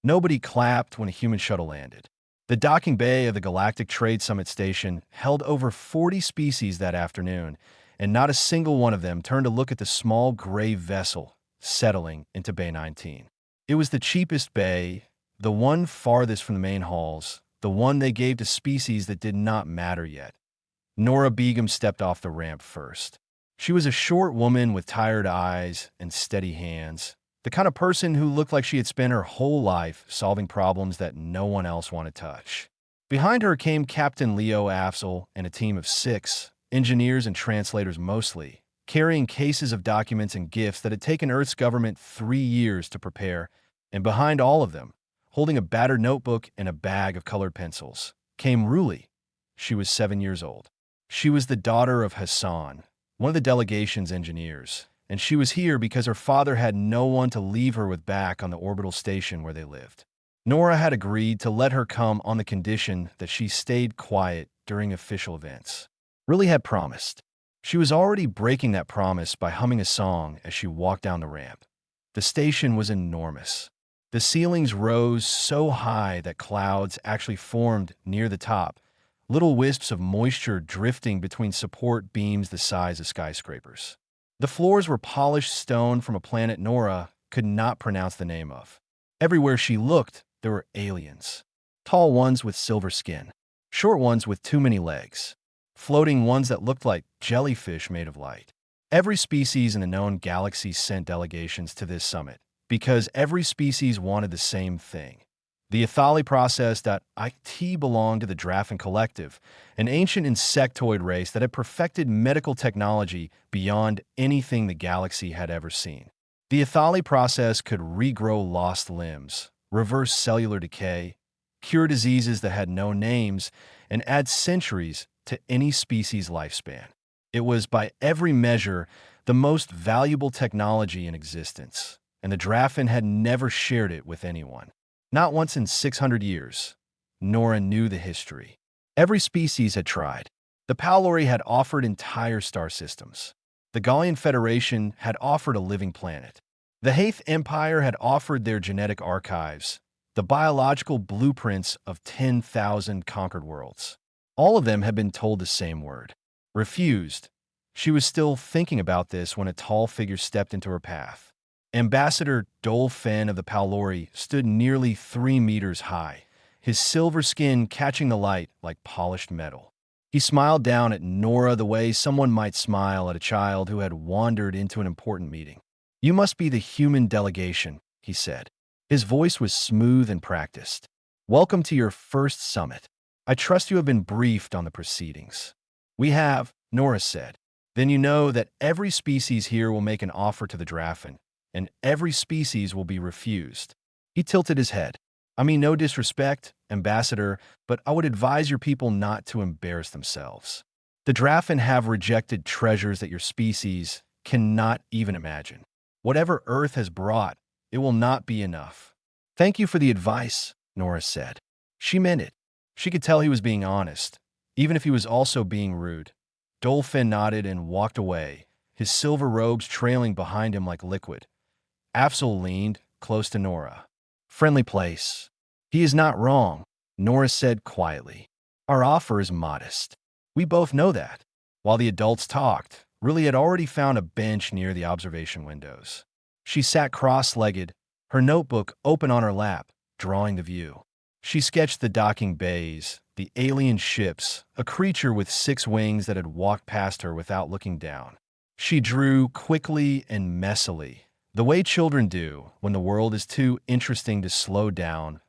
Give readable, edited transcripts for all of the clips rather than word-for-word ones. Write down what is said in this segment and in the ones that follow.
Nobody clapped when a human shuttle landed. The docking bay of the Galactic Trade Summit Station held over 40 species that afternoon, and not a single one of them turned to look at the small gray vessel settling into Bay 19. It was the cheapest bay, the one farthest from the main halls, the one they gave to species that did not matter yet. Nora Begum stepped off the ramp first. She was a short woman with tired eyes and steady hands, the kind of person who looked like she had spent her whole life solving problems that no one else wanted to touch. Behind her came Captain Leo Afzal and a team of 6, engineers and translators mostly, carrying cases of documents and gifts that had taken Earth's government 3 years to prepare, and behind all of them, holding a battered notebook and a bag of colored pencils, came Ruli. She was 7 years old. She was the daughter of Hassan, one of the delegation's engineers, and she was here because her father had no one to leave her with back on the orbital station where they lived. Nora had agreed to let her come on the condition that she stayed quiet during official events. Ruli had promised. She was already breaking that promise by humming a song as she walked down the ramp. The station was enormous. The ceilings rose so high that clouds actually formed near the top, little wisps of moisture drifting between support beams the size of skyscrapers. The floors were polished stone from a planet Nora could not pronounce the name of. Everywhere she looked, there were aliens. Tall ones with silver skin, short ones with too many legs, floating ones that looked like jellyfish made of light. Every species in the known galaxy sent delegations to this summit, because every species wanted the same thing. The Ethali process.it belonged to the Drafen Collective, an ancient insectoid race that had perfected medical technology beyond anything the galaxy had ever seen. The Ethali process could regrow lost limbs, reverse cellular decay, cure diseases that had no names, and add centuries to any species' lifespan. It was, by every measure, the most valuable technology in existence, and the Drafen had never shared it with anyone. Not once in 600 years. Nora knew the history. Every species had tried. The Palori had offered entire star systems. The Gallian Federation had offered a living planet. The Haith Empire had offered their genetic archives, the biological blueprints of 10,000 conquered worlds. All of them had been told the same word. Refused. She was still thinking about this when a tall figure stepped into her path. Ambassador Dol Fen of the Palori stood nearly 3 meters high, his silver skin catching the light like polished metal. He smiled down at Nora the way someone might smile at a child who had wandered into an important meeting. "You must be the human delegation," he said. His voice was smooth and practiced. "Welcome to your first summit. I trust you have been briefed on the proceedings." "We have," Nora said. "Then you know that every species here will make an offer to the Drafen, and every species will be refused." He tilted his head. "I mean no disrespect, Ambassador, but I would advise your people not to embarrass themselves. The Drafen have rejected treasures that your species cannot even imagine. Whatever Earth has brought, it will not be enough." "Thank you for the advice," Nora said. She meant it. She could tell he was being honest, even if he was also being rude. Dolphin nodded and walked away, his silver robes trailing behind him like liquid. Afzal leaned close to Nora. "Friendly place." "He is not wrong," Nora said quietly. "Our offer is modest. We both know that." While the adults talked, Ruli had already found a bench near the observation windows. She sat cross-legged, her notebook open on her lap, drawing the view. She sketched the docking bays, the alien ships, a creature with 6 wings that had walked past her without looking down. She drew quickly and messily, the way children do when the world is too interesting to slow down.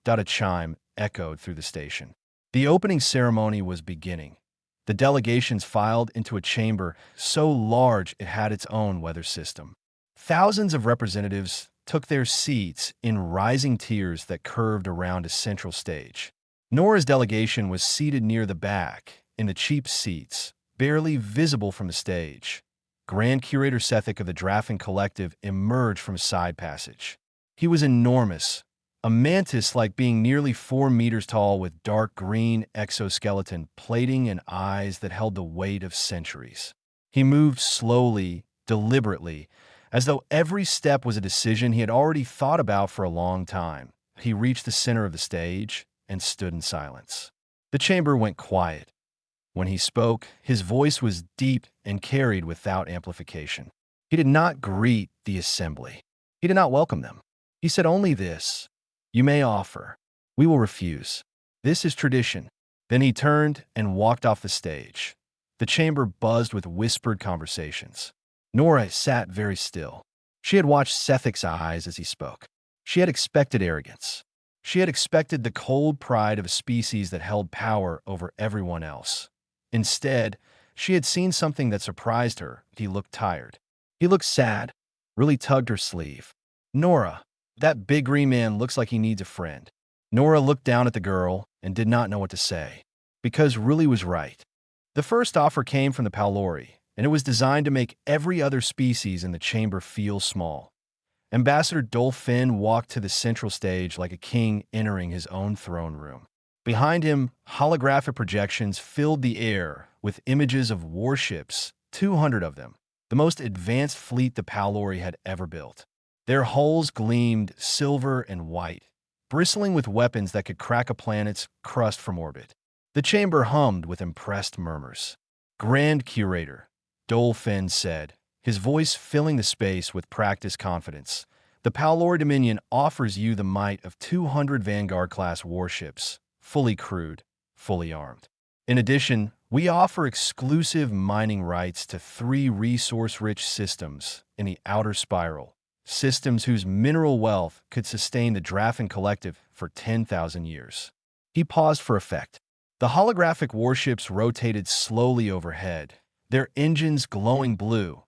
A chime echoed through the station. The opening ceremony was beginning. The delegations filed into a chamber so large it had its own weather system. Thousands of representatives took their seats in rising tiers that curved around a central stage. Nora's delegation was seated near the back, in the cheap seats, barely visible from the stage. Grand Curator Sethic of the Drafen Collective emerged from a side passage. He was enormous, a mantis like being nearly 4 meters tall with dark green exoskeleton plating and eyes that held the weight of centuries. He moved slowly, deliberately, As though every step was a decision he had already thought about for a long time, he reached the center of the stage and stood in silence. The chamber went quiet. When he spoke, his voice was deep and carried without amplification. He did not greet the assembly. He did not welcome them. He said only this: "You may offer. We will refuse. This is tradition." Then he turned and walked off the stage. The chamber buzzed with whispered conversations. Nora sat very still. She had watched Sethic's eyes as he spoke. She had expected arrogance. She had expected the cold pride of a species that held power over everyone else. Instead, she had seen something that surprised her. He looked tired. He looked sad. Really tugged her sleeve. "Nora, that big green man looks like he needs a friend." Nora looked down at the girl and did not know what to say, because Ruli was right. The first offer came from the Palori, and it was designed to make every other species in the chamber feel small. Ambassador Dolphin walked to the central stage like a king entering his own throne room. Behind him, holographic projections filled the air with images of warships, 200 of them, the most advanced fleet the Palori had ever built. Their hulls gleamed silver and white, bristling with weapons that could crack a planet's crust from orbit. The chamber hummed with impressed murmurs. "Grand Curator," Dolphin said, his voice filling the space with practiced confidence, "the Palori Dominion offers you the might of 200 Vanguard-class warships, fully crewed, fully armed. In addition, we offer exclusive mining rights to 3 resource-rich systems in the Outer Spiral, systems whose mineral wealth could sustain the Drafin Collective for 10,000 years." He paused for effect. The holographic warships rotated slowly overhead, their engines glowing blue.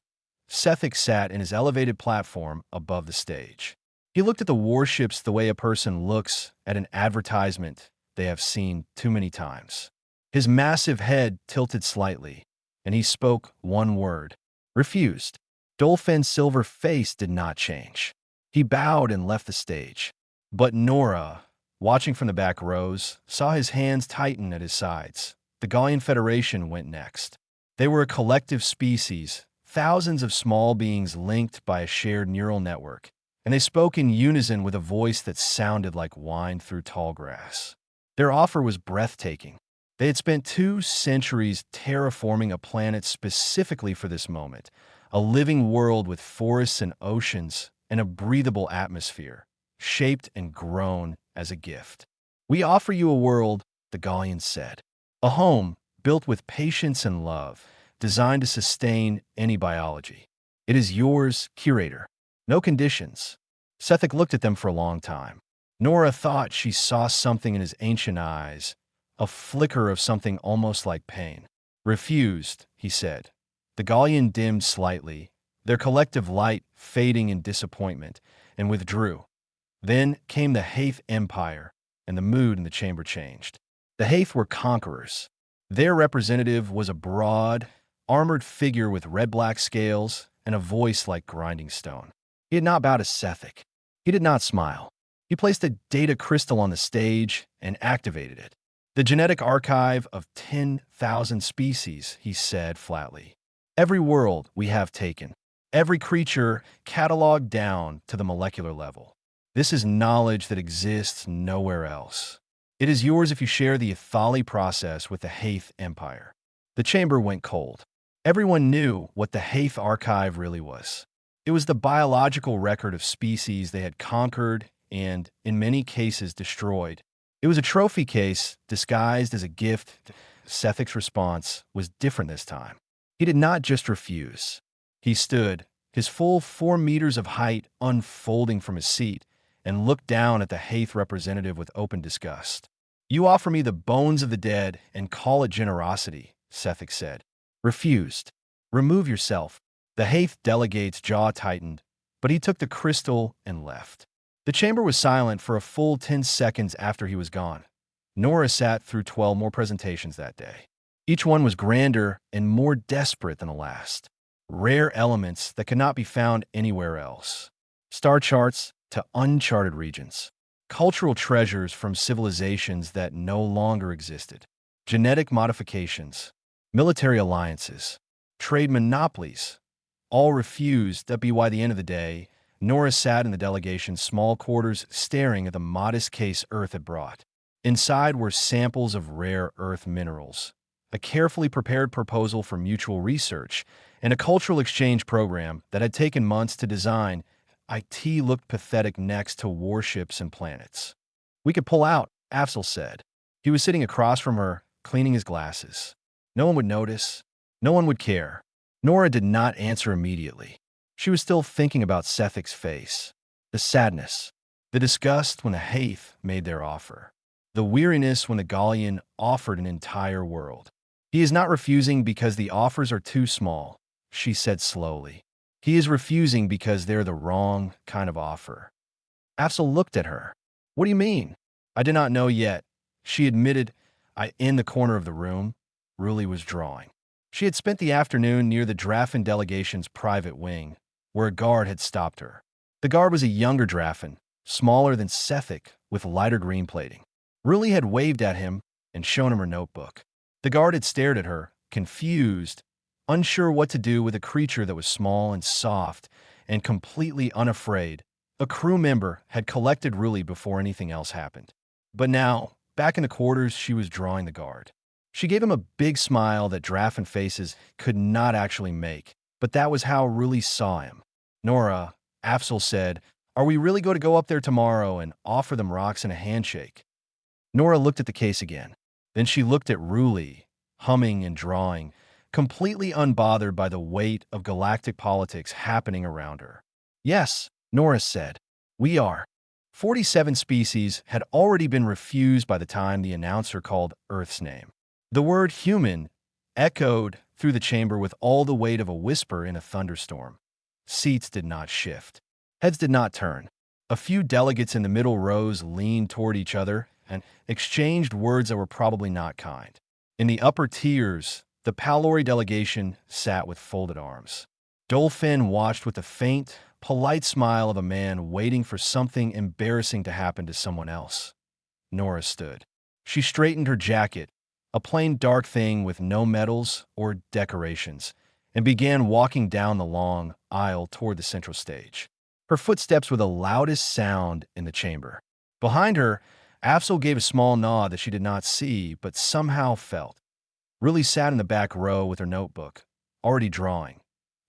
Sethic sat in his elevated platform above the stage. He looked at the warships the way a person looks at an advertisement they have seen too many times. His massive head tilted slightly, and he spoke one word: "Refused." Dolphin's silver face did not change. He bowed and left the stage. But Nora, watching from the back rows, saw his hands tighten at his sides. The Gallian Federation went next. They were a collective species, thousands of small beings linked by a shared neural network, and they spoke in unison with a voice that sounded like whined through tall grass. Their offer was breathtaking. They had spent 2 centuries terraforming a planet specifically for this moment, a living world with forests and oceans and a breathable atmosphere, shaped and grown as a gift. "We offer you a world," the Gallians said, "a home built with patience and love, designed to sustain any biology. It is yours, Curator. No conditions." Sethic looked at them for a long time. Nora thought she saw something in his ancient eyes, a flicker of something almost like pain. "Refused," he said. The Gallian dimmed slightly, their collective light fading in disappointment, and withdrew. Then came the Haith Empire, and the mood in the chamber changed. The Haith were conquerors. Their representative was a broad, armored figure with red-black scales and a voice like grinding stone. He had not bowed to Sethic. He did not smile. He placed a data crystal on the stage and activated it. "The genetic archive of 10,000 species," he said flatly. "Every world we have taken. Every creature cataloged down to the molecular level. This is knowledge that exists nowhere else. It is yours if you share the Ithali process with the Haith Empire." The chamber went cold. Everyone knew what the Haith Archive really was. It was the biological record of species they had conquered and, in many cases, destroyed. It was a trophy case disguised as a gift. Sethic's response was different this time. He did not just refuse. He stood, his full 4 meters of height unfolding from his seat, and looked down at the Haith representative with open disgust. "You offer me the bones of the dead and call it generosity," Sethic said. "Refused. Remove yourself." The Haith delegate's jaw tightened, but he took the crystal and left. The chamber was silent for a full 10 seconds after he was gone. Nora sat through 12 more presentations that day. Each one was grander and more desperate than the last. Rare elements that could not be found anywhere else. Star charts to uncharted regions. Cultural treasures from civilizations that no longer existed. Genetic modifications. Military alliances. Trade monopolies. All refused, that be by the end of the day, Nora sat in the delegation's small quarters staring at the modest case Earth had brought. Inside were samples of rare Earth minerals, a carefully prepared proposal for mutual research, and a cultural exchange program that had taken months to design. IT looked pathetic next to warships and planets. "We could pull out," Afzal said. He was sitting across from her, cleaning his glasses. "No one would notice. No one would care." Nora did not answer immediately. She was still thinking about Sethic's face, the sadness, the disgust when the Haith made their offer, the weariness when the Gallian offered an entire world. "He is not refusing because the offers are too small," she said slowly. "He is refusing because they're the wrong kind of offer." Afzal looked at her. "What do you mean?" "I did not know yet," she admitted. In the corner of the room, Ruli was drawing. She had spent the afternoon near the Drafen delegation's private wing, where a guard had stopped her. The guard was a younger Drafen, smaller than Sethic, with lighter green plating. Ruli had waved at him and shown him her notebook. The guard had stared at her, confused, unsure what to do with a creature that was small and soft and completely unafraid. A crew member had collected Ruli before anything else happened. But now, back in the quarters, she was drawing the guard. She gave him a big smile that Drafen faces could not actually make, but that was how Ruli saw him. "Nora," Afzal said, "are we really going to go up there tomorrow and offer them rocks and a handshake?" Nora looked at the case again. Then she looked at Ruli, humming and drawing, completely unbothered by the weight of galactic politics happening around her. "Yes," Nora said, "we are." 47 species had already been refused by the time the announcer called Earth's name. The word human echoed through the chamber with all the weight of a whisper in a thunderstorm. Seats did not shift. Heads did not turn. A few delegates in the middle rows leaned toward each other and exchanged words that were probably not kind. In the upper tiers, the Palori delegation sat with folded arms. Dolphin watched with the faint, polite smile of a man waiting for something embarrassing to happen to someone else. Nora stood. She straightened her jacket, a plain dark thing with no medals or decorations, and began walking down the long aisle toward the central stage. Her footsteps were the loudest sound in the chamber. Behind her, Afzal gave a small nod that she did not see, but somehow felt. Ruli sat in the back row with her notebook, already drawing.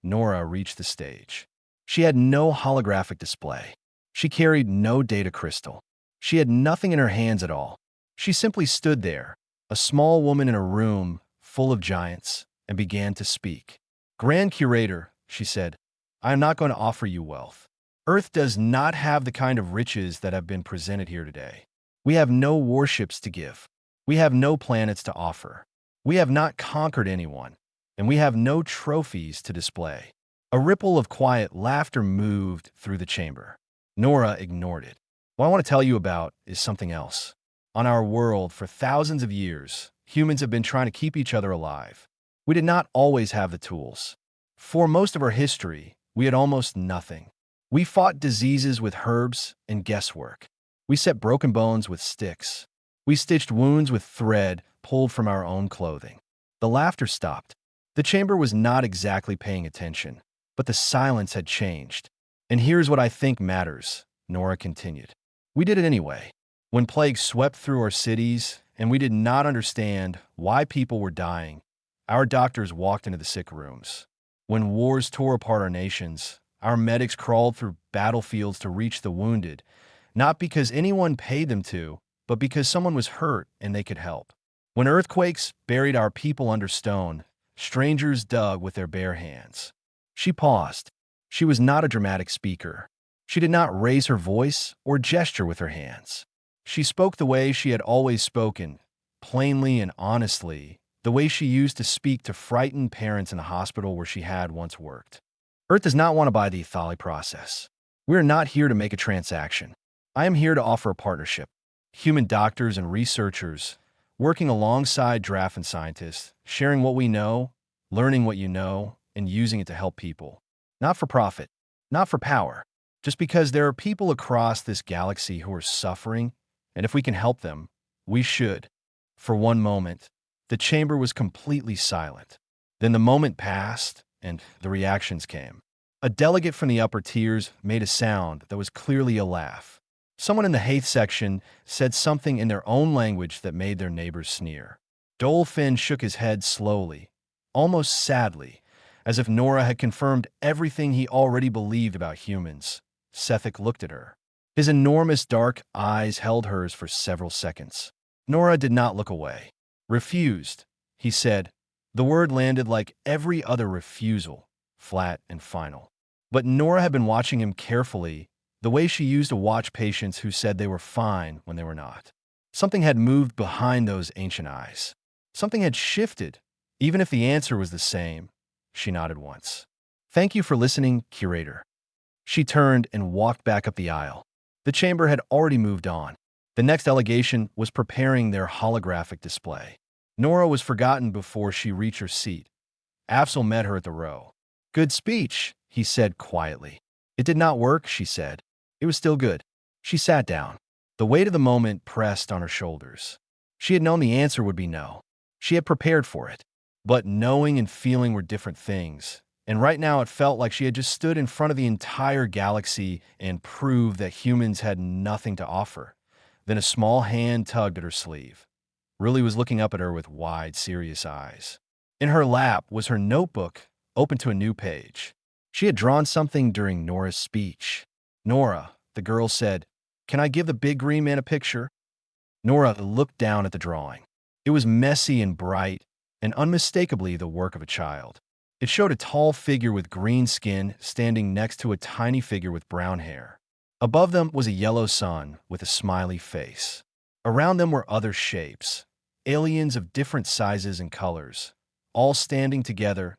Nora reached the stage. She had no holographic display. She carried no data crystal. She had nothing in her hands at all. She simply stood there, a small woman in a room full of giants, and began to speak. "Grand Curator," she said, "I am not going to offer you wealth. Earth does not have the kind of riches that have been presented here today. We have no warships to give. We have no planets to offer. We have not conquered anyone, and we have no trophies to display." A ripple of quiet laughter moved through the chamber. Nora ignored it. "What I want to tell you about is something else. On our world, for thousands of years, humans have been trying to keep each other alive. We did not always have the tools. For most of our history, we had almost nothing. We fought diseases with herbs and guesswork. We set broken bones with sticks. We stitched wounds with thread pulled from our own clothing." The laughter stopped. The chamber was not exactly paying attention, but the silence had changed. "And here's what I think matters," Nora continued. "We did it anyway. When plague swept through our cities and we did not understand why people were dying, our doctors walked into the sick rooms. When wars tore apart our nations, our medics crawled through battlefields to reach the wounded, not because anyone paid them to, but because someone was hurt and they could help. When earthquakes buried our people under stone, strangers dug with their bare hands." She paused. She was not a dramatic speaker. She did not raise her voice or gesture with her hands. She spoke the way she had always spoken, plainly and honestly, the way she used to speak to frightened parents in the hospital where she had once worked. "Earth does not want to buy the Ithali process. We are not here to make a transaction. I am here to offer a partnership. Human doctors and researchers, working alongside Drafen scientists, sharing what we know, learning what you know, and using it to help people. Not for profit, not for power, just because there are people across this galaxy who are suffering, and if we can help them, we should." For one moment, the chamber was completely silent. Then the moment passed, and the reactions came. A delegate from the upper tiers made a sound that was clearly a laugh. Someone in the Haith section said something in their own language that made their neighbors sneer. Dolphin shook his head slowly, almost sadly, as if Nora had confirmed everything he already believed about humans. Sethic looked at her. His enormous dark eyes held hers for several seconds. Nora did not look away. Refused, he said. The word landed like every other refusal, flat and final. But Nora had been watching him carefully, the way she used to watch patients who said they were fine when they were not. Something had moved behind those ancient eyes. Something had shifted, even if the answer was the same. She nodded once. Thank you for listening, curator. She turned and walked back up the aisle. The chamber had already moved on. The next delegation was preparing their holographic display. Nora was forgotten before she reached her seat. Afzal met her at the row. Good speech, he said quietly. It did not work, she said. It was still good. She sat down. The weight of the moment pressed on her shoulders. She had known the answer would be no. She had prepared for it. But knowing and feeling were different things, and right now it felt like she had just stood in front of the entire galaxy and proved that humans had nothing to offer. Then a small hand tugged at her sleeve. Ruli was looking up at her with wide, serious eyes. In her lap was her notebook, open to a new page. She had drawn something during Nora's speech. Nora, the girl said, "Can I give the big green man a picture?" Nora looked down at the drawing. It was messy and bright, and unmistakably the work of a child. It showed a tall figure with green skin standing next to a tiny figure with brown hair. Above them was a yellow sun with a smiley face. Around them were other shapes, aliens of different sizes and colors, all standing together,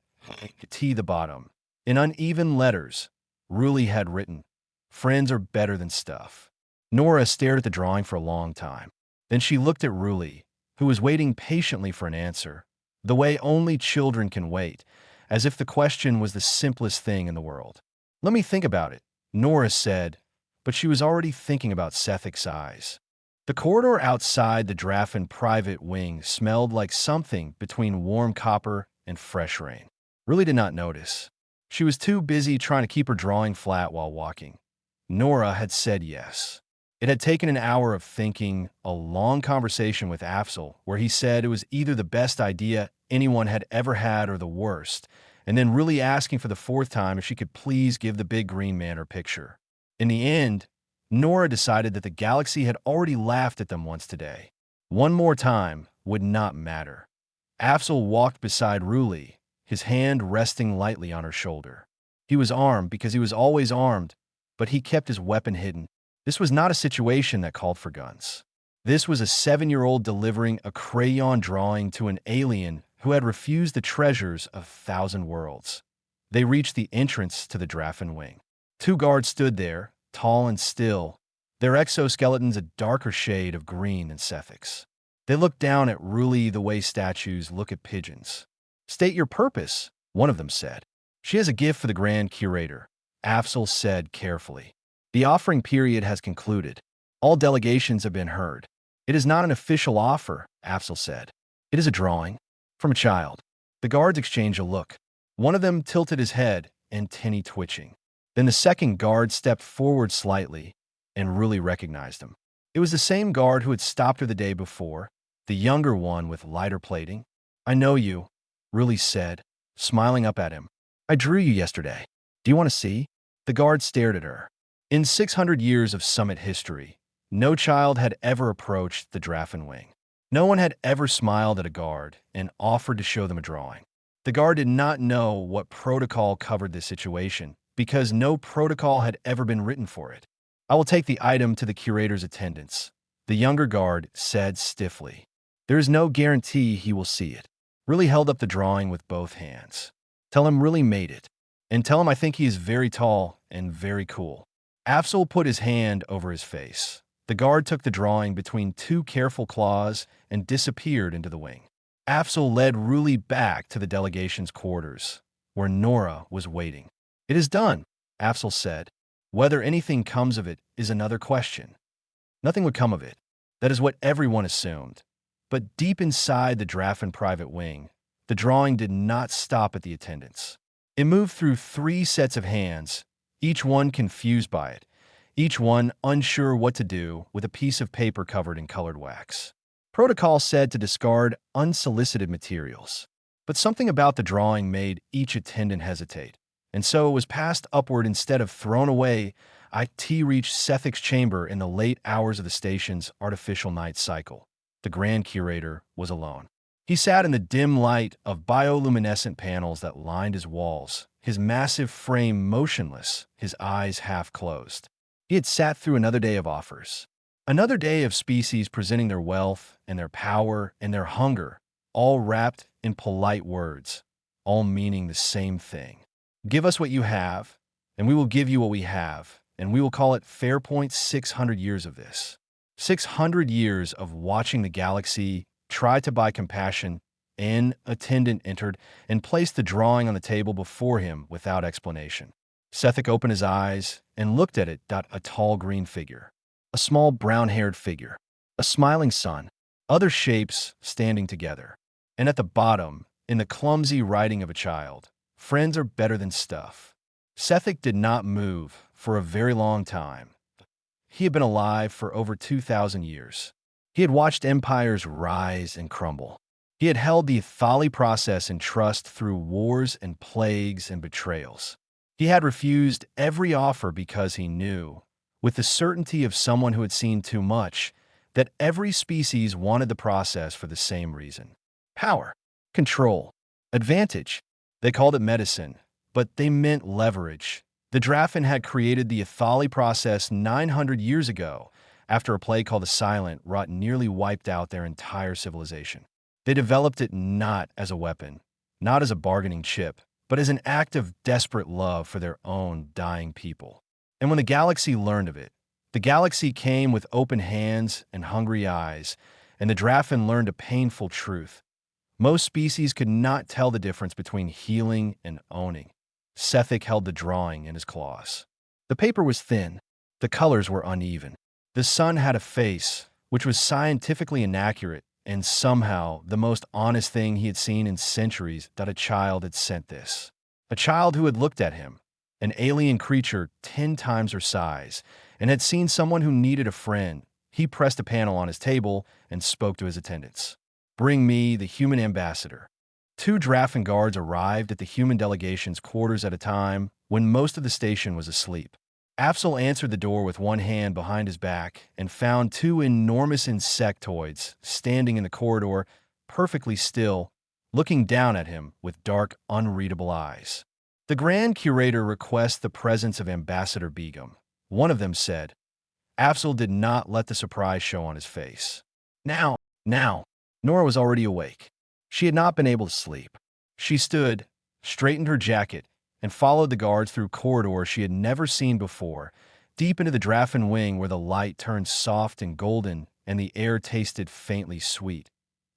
T the bottom. In uneven letters, Ruli had written, "Friends are better than stuff." Nora stared at the drawing for a long time. Then she looked at Ruli, who was waiting patiently for an answer, the way only children can wait, as if the question was the simplest thing in the world. "Let me think about it," Nora said, but she was already thinking about Sethic's eyes. The corridor outside the Drafin private wing smelled like something between warm copper and fresh rain. Ruli did not notice. She was too busy trying to keep her drawing flat while walking. Nora had said yes. It had taken an hour of thinking, a long conversation with Afzal, where he said it was either the best idea anyone had ever had or the worst, and then really asking for the fourth time if she could please give the big green man her picture. In the end, Nora decided that the galaxy had already laughed at them once today. One more time would not matter. Afzal walked beside Ruli, his hand resting lightly on her shoulder. He was armed because he was always armed, but he kept his weapon hidden. This was not a situation that called for guns. This was a 7-year-old delivering a crayon drawing to an alien who had refused the treasures of 1,000 worlds. They reached the entrance to the Drafin wing. 2 guards stood there, tall and still, their exoskeletons a darker shade of green than Sethic's. They looked down at Ruli the way statues look at pigeons. "State your purpose," one of them said. "She has a gift for the Grand Curator," Afzal said carefully. "The offering period has concluded. All delegations have been heard. It is not an official offer," Afzal said. "It is a drawing. From a child." The guards exchanged a look. One of them tilted his head, antennae twitching. Then the second guard stepped forward slightly, and Ruli recognized him. It was the same guard who had stopped her the day before, the younger one with lighter plating. "I know you," Ruli said, smiling up at him. "I drew you yesterday. Do you want to see?" The guard stared at her. In 600 years of Summit history, no child had ever approached the Drafin wing. No one had ever smiled at a guard and offered to show them a drawing. The guard did not know what protocol covered this situation, because no protocol had ever been written for it. "I will take the item to the curator's attendants," the younger guard said stiffly. "There is no guarantee he will see it." Ruli held up the drawing with both hands. "Tell him Ruli made it. And tell him I think he is very tall and very cool." Afzal put his hand over his face. The guard took the drawing between 2 careful claws and disappeared into the wing. Afzal led Ruli back to the delegation's quarters, where Nora was waiting. "It is done," Afzal said. "Whether anything comes of it is another question." Nothing would come of it. That is what everyone assumed. But deep inside the Drafin private wing, the drawing did not stop at the attendants. It moved through 3 sets of hands, each one confused by it, each one unsure what to do with a piece of paper covered in colored wax. Protocol said to discard unsolicited materials, but something about the drawing made each attendant hesitate, and so it was passed upward instead of thrown away. It reached Sethic's chamber in the late hours of the station's artificial night cycle. The Grand Curator was alone. He sat in the dim light of bioluminescent panels that lined his walls, his massive frame motionless, his eyes half closed. He had sat through another day of offers. Another day of species presenting their wealth and their power and their hunger, all wrapped in polite words, all meaning the same thing. Give us what you have, and we will give you what we have, and we will call it Fairpoint 600 years of this. 600 years of watching the galaxy try to buy compassion. An attendant entered and placed the drawing on the table before him without explanation. Sethic opened his eyes and looked at it. A tall green figure, a small brown-haired figure, a smiling sun, other shapes standing together. And at the bottom, in the clumsy writing of a child, friends are better than stuff. Sethic did not move for a very long time. He had been alive for over 2,000 years. He had watched empires rise and crumble. He had held the Thali process in trust through wars and plagues and betrayals. He had refused every offer because he knew, with the certainty of someone who had seen too much, that every species wanted the process for the same reason. Power, control, advantage. They called it medicine, but they meant leverage. The Drafin had created the Thali process 900 years ago, after a plague called the Silent Rot nearly wiped out their entire civilization. They developed it not as a weapon, not as a bargaining chip, but as an act of desperate love for their own dying people. And when the galaxy learned of it, the galaxy came with open hands and hungry eyes, and the Drafin learned a painful truth. Most species could not tell the difference between healing and owning. Sethic held the drawing in his claws. The paper was thin. The colors were uneven. The sun had a face, which was scientifically inaccurate, and somehow the most honest thing he had seen in centuries. That a child had sent this. A child who had looked at him, an alien creature 10 times her size, and had seen someone who needed a friend. He pressed a panel on his table and spoke to his attendants. Bring me the human ambassador. 2 Drafin guards arrived at the human delegation's quarters at a time when most of the station was asleep. Afzal answered the door with one hand behind his back and found 2 enormous insectoids standing in the corridor, perfectly still, looking down at him with dark, unreadable eyes. The Grand Curator requests the presence of Ambassador Begum, one of them said. Afzal did not let the surprise show on his face. Now. Nora was already awake. She had not been able to sleep. She stood, straightened her jacket, and followed the guards through corridors she had never seen before, deep into the Drafin wing where the light turned soft and golden and the air tasted faintly sweet.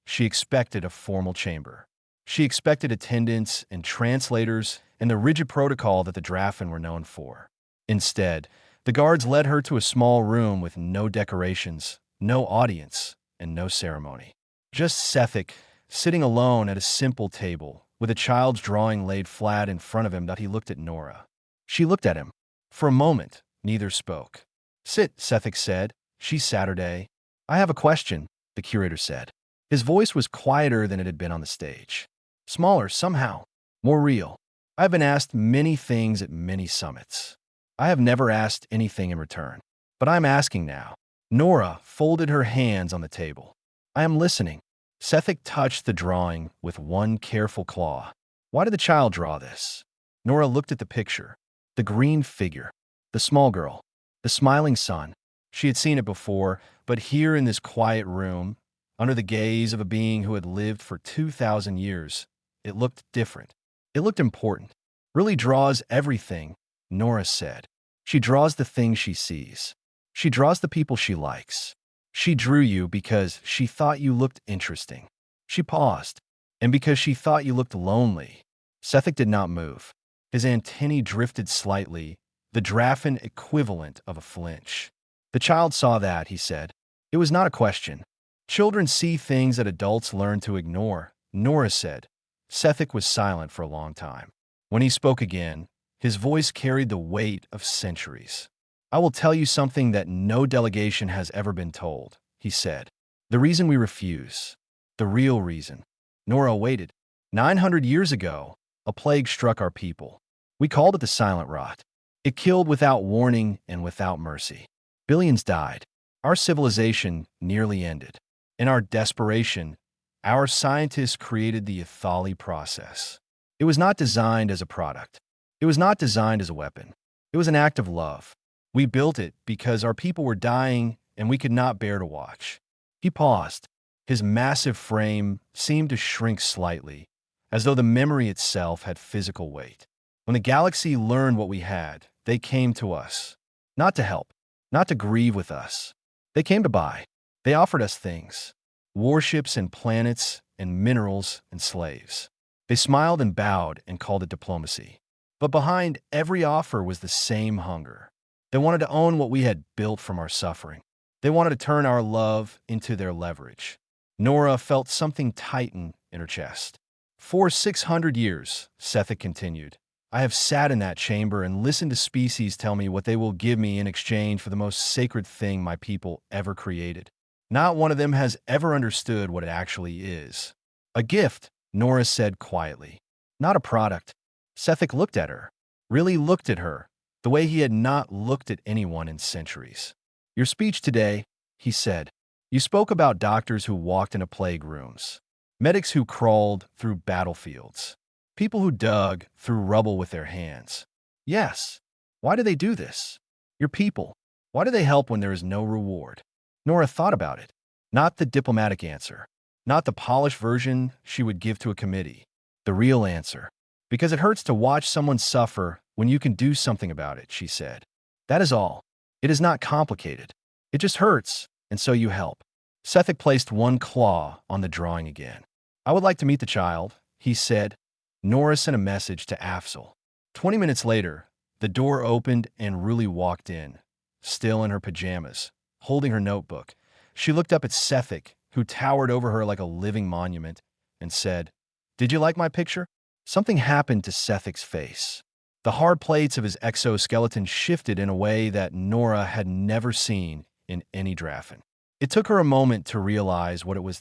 She expected a formal chamber. She expected attendants and translators and the rigid protocol that the Drafin were known for. Instead, the guards led her to a small room with no decorations, no audience, and no ceremony. Just Sethic, sitting alone at a simple table, with a child's drawing laid flat in front of him. He looked at Nora. She looked at him. For a moment, neither spoke. Sit, Sethic said. She's Saturday. I have a question, the curator said. His voice was quieter than it had been on the stage. Smaller, somehow. More real. I've been asked many things at many summits. I have never asked anything in return. But I'm asking now. Nora folded her hands on the table. I am listening. Sethic touched the drawing with one careful claw. Why did the child draw this? Nora looked at the picture. The green figure. The small girl. The smiling sun. She had seen it before, but here in this quiet room, under the gaze of a being who had lived for 2,000 years, it looked different. It looked important. Really draws everything, Nora said. She draws the things she sees. She draws the people she likes. She drew you because she thought you looked interesting. She paused, and because she thought you looked lonely. Sethic did not move. His antennae drifted slightly, the Drafin equivalent of a flinch. The child saw that, he said. It was not a question. Children see things that adults learn to ignore, Nora said. Sethic was silent for a long time. When he spoke again, his voice carried the weight of centuries. "I will tell you something that no delegation has ever been told," he said. "The reason we refuse. The real reason." Nora waited. 900 years ago, a plague struck our people. We called it the Silent Rot. It killed without warning and without mercy. Billions died. Our civilization nearly ended. In our desperation, our scientists created the Ethali process. It was not designed as a product. It was not designed as a weapon. It was an act of love. We built it because our people were dying and we could not bear to watch. He paused. His massive frame seemed to shrink slightly, as though the memory itself had physical weight. When the galaxy learned what we had, they came to us. Not to help, not to grieve with us. They came to buy. They offered us things. Warships and planets and minerals and slaves. They smiled and bowed and called it diplomacy. But behind every offer was the same hunger. They wanted to own what we had built from our suffering. They wanted to turn our love into their leverage. Nora felt something tighten in her chest. "For 600 years, Sethic continued, I have sat in that chamber and listened to species tell me what they will give me in exchange for the most sacred thing my people ever created. Not one of them has ever understood what it actually is. A gift," Nora said quietly. "Not a product." Sethic looked at her, really looked at her, the way he had not looked at anyone in centuries. "Your speech today," he said. "You spoke about doctors who walked into plague rooms, medics who crawled through battlefields, people who dug through rubble with their hands. Yes. Why do they do this? Your people. Why do they help when there is no reward?" Nora thought about it. Not the diplomatic answer. Not the polished version she would give to a committee. The real answer. "Because it hurts to watch someone suffer when you can do something about it," she said. "That is all. It is not complicated. It just hurts, and so you help." Sethic placed one claw on the drawing again. "I would like to meet the child," he said. Nora sent a message to Afzal. 20 minutes later, the door opened and Ruli walked in, still in her pajamas, holding her notebook. She looked up at Sethic, who towered over her like a living monument, and said, "Did you like my picture?" Something happened to Sethic's face. The hard plates of his exoskeleton shifted in a way that Nora had never seen in any Drafin. It took her a moment to realize what it was.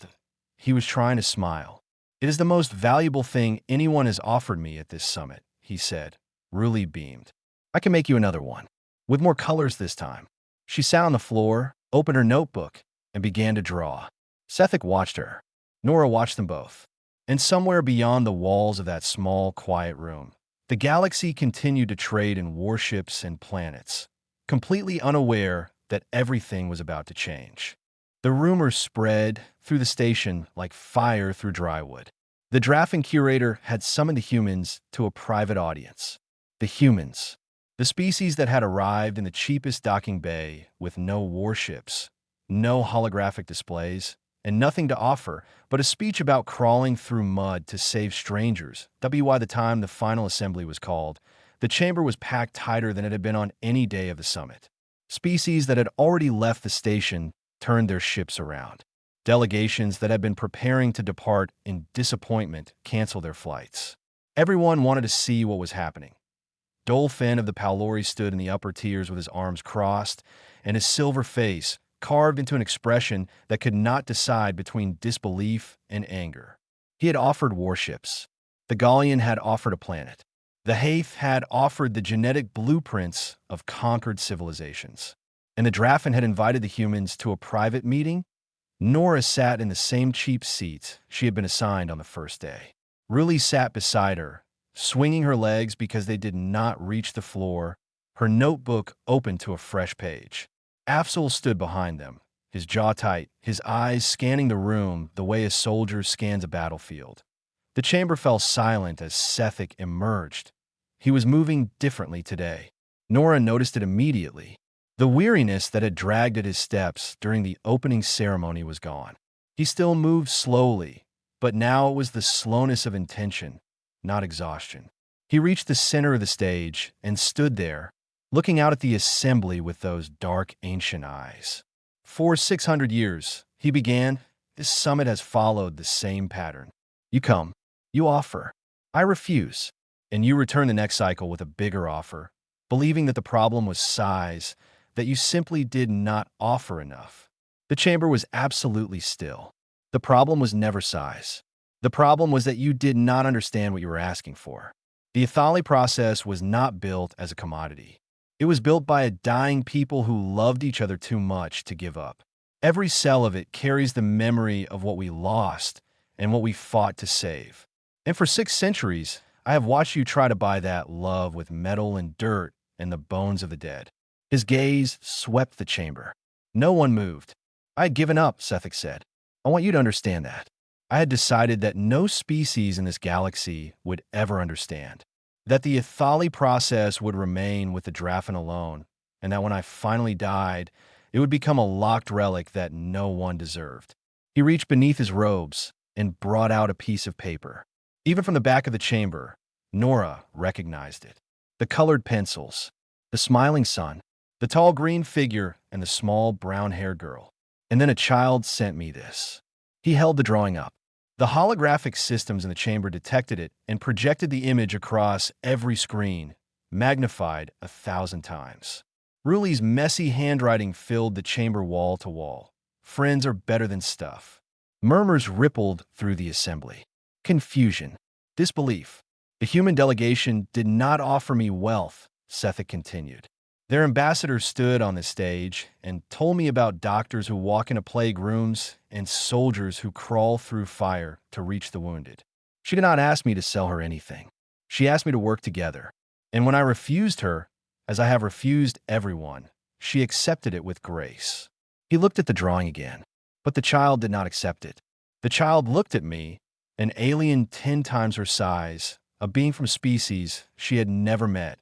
He was trying to smile. "It is the most valuable thing anyone has offered me at this summit," he said. Ruli beamed. "I can make you another one, with more colors this time." She sat on the floor, opened her notebook, and began to draw. Sethic watched her. Nora watched them both. And somewhere beyond the walls of that small, quiet room, the galaxy continued to trade in warships and planets, completely unaware that everything was about to change. The rumors spread through the station like fire through dry wood. The Drafin curator had summoned the humans to a private audience. The humans, the species that had arrived in the cheapest docking bay with no warships, no holographic displays, and nothing to offer but a speech about crawling through mud to save strangers. By the time the final assembly was called, the chamber was packed tighter than it had been on any day of the summit. Species that had already left the station turned their ships around. Delegations that had been preparing to depart in disappointment canceled their flights. Everyone wanted to see what was happening. Dolphin of the Palori stood in the upper tiers with his arms crossed and his silver face carved into an expression that could not decide between disbelief and anger. He had offered warships. The Gallian had offered a planet. The Haith had offered the genetic blueprints of conquered civilizations. And the Drafin had invited the humans to a private meeting. Nora sat in the same cheap seat she had been assigned on the first day. Ruli sat beside her, swinging her legs because they did not reach the floor, her notebook open to a fresh page. Afzal stood behind them, his jaw tight, his eyes scanning the room the way a soldier scans a battlefield. The chamber fell silent as Sethic emerged. He was moving differently today. Nora noticed it immediately. The weariness that had dragged at his steps during the opening ceremony was gone. He still moved slowly, but now it was the slowness of intention, not exhaustion. He reached the center of the stage and stood there, looking out at the assembly with those dark, ancient eyes. "For 600 years, he began, this summit has followed the same pattern. You come, you offer. I refuse. and you return the next cycle with a bigger offer, believing that the problem was size, that you simply did not offer enough. The chamber was absolutely still. The problem was never size. The problem was that you did not understand what you were asking for. The Ethali process was not built as a commodity. It was built by a dying people who loved each other too much to give up. Every cell of it carries the memory of what we lost and what we fought to save. And for 6 centuries, I have watched you try to buy that love with metal and dirt and the bones of the dead. His gaze swept the chamber. No one moved. I had given up, Sethek said. I want you to understand that. I had decided that no species in this galaxy would ever understand. That the Ethali process would remain with the Drafin alone, and that when I finally died, it would become a locked relic that no one deserved. He reached beneath his robes and brought out a piece of paper. Even from the back of the chamber, Nora recognized it. The colored pencils, the smiling sun, the tall green figure, and the small brown-haired girl. And then a child sent me this. He held the drawing up. The holographic systems in the chamber detected it and projected the image across every screen, magnified 1,000 times. Ruli's messy handwriting filled the chamber wall to wall. Friends are better than stuff. Murmurs rippled through the assembly. Confusion. Disbelief. The human delegation did not offer me wealth, Sethek continued. Their ambassadors stood on the stage and told me about doctors who walk into plague rooms and soldiers who crawl through fire to reach the wounded. She did not ask me to sell her anything. She asked me to work together. And when I refused her, as I have refused everyone, she accepted it with grace. He looked at the drawing again, but the child did not accept it. The child looked at me, an alien 10 times her size, a being from species she had never met,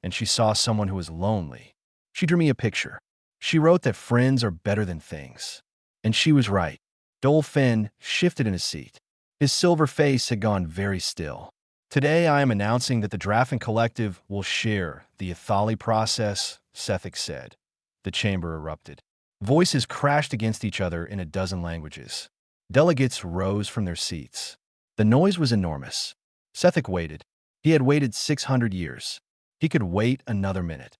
and she saw someone who was lonely. She drew me a picture. She wrote that friends are better than things. And she was right. Dol Finn shifted in his seat. His silver face had gone very still. Today I am announcing that the Drafin Collective will share the Ethali process, Sethek said. The chamber erupted. Voices crashed against each other in a dozen languages. Delegates rose from their seats. The noise was enormous. Sethek waited. He had waited 600 years. He could wait another minute.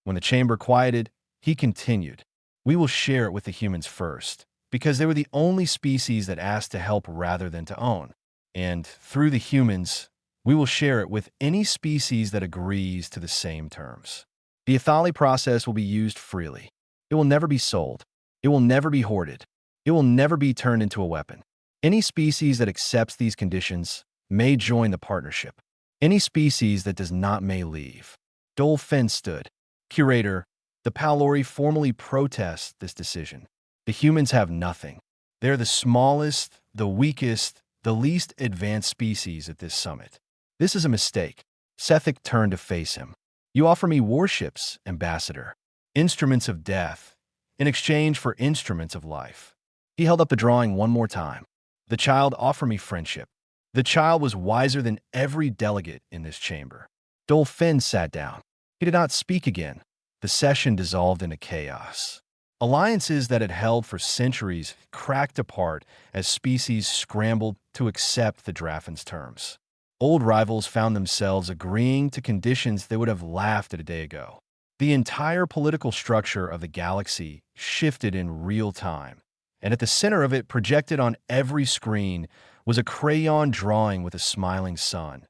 When the chamber quieted, he continued. We will share it with the humans first, because they were the only species that asked to help rather than to own. And through the humans, we will share it with any species that agrees to the same terms. The Ethali process will be used freely. It will never be sold. It will never be hoarded. It will never be turned into a weapon. Any species that accepts these conditions may join the partnership. Any species that does not may leave. Dol Finn stood. Curator, the Palori formally protest this decision. The humans have nothing. They're the smallest, the weakest, the least advanced species at this summit. This is a mistake. Sethek turned to face him. You offer me warships, Ambassador. Instruments of death, in exchange for instruments of life. He held up the drawing one more time. The child offered me friendship. The child was wiser than every delegate in this chamber. Dol Finn sat down. He did not speak again. The session dissolved into chaos. Alliances that had held for centuries cracked apart as species scrambled to accept the Draffin's terms. Old rivals found themselves agreeing to conditions they would have laughed at a day ago. The entire political structure of the galaxy shifted in real time, and at the center of it, projected on every screen, was a crayon drawing with a smiling sun.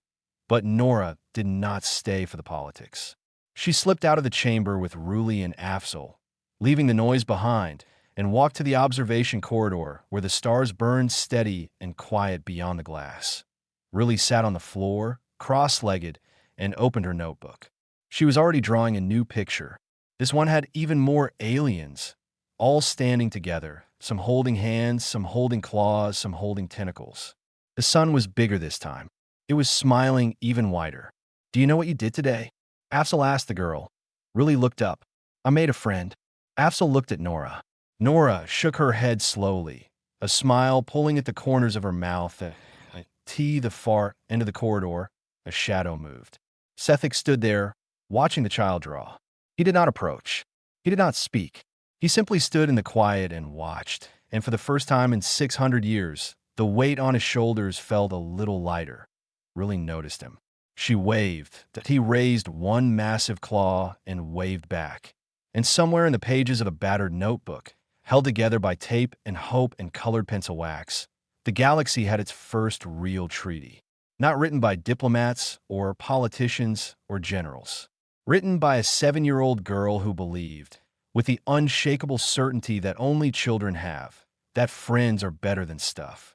But Nora did not stay for the politics. She slipped out of the chamber with Ruli and Afzal, leaving the noise behind, and walked to the observation corridor where the stars burned steady and quiet beyond the glass. Ruli sat on the floor, cross-legged, and opened her notebook. She was already drawing a new picture. This one had even more aliens, all standing together, some holding hands, some holding claws, some holding tentacles. The sun was bigger this time. It was smiling even wider. Do you know what you did today? Afzal asked the girl. Ruli looked up. I made a friend. Afzal looked at Nora. Nora shook her head slowly, a smile pulling at the corners of her mouth. The far end of the corridor, a shadow moved. Sethek stood there, watching the child draw. He did not approach. He did not speak. He simply stood in the quiet and watched, and for the first time in 600 years, the weight on his shoulders felt a little lighter. Ruli noticed him. She waved, that he raised one massive claw and waved back. And somewhere in the pages of a battered notebook, held together by tape and hope and colored pencil wax, the galaxy had its first real treaty. Not written by diplomats or politicians or generals. Written by a 7-year-old girl who believed, with the unshakable certainty that only children have, that friends are better than stuff.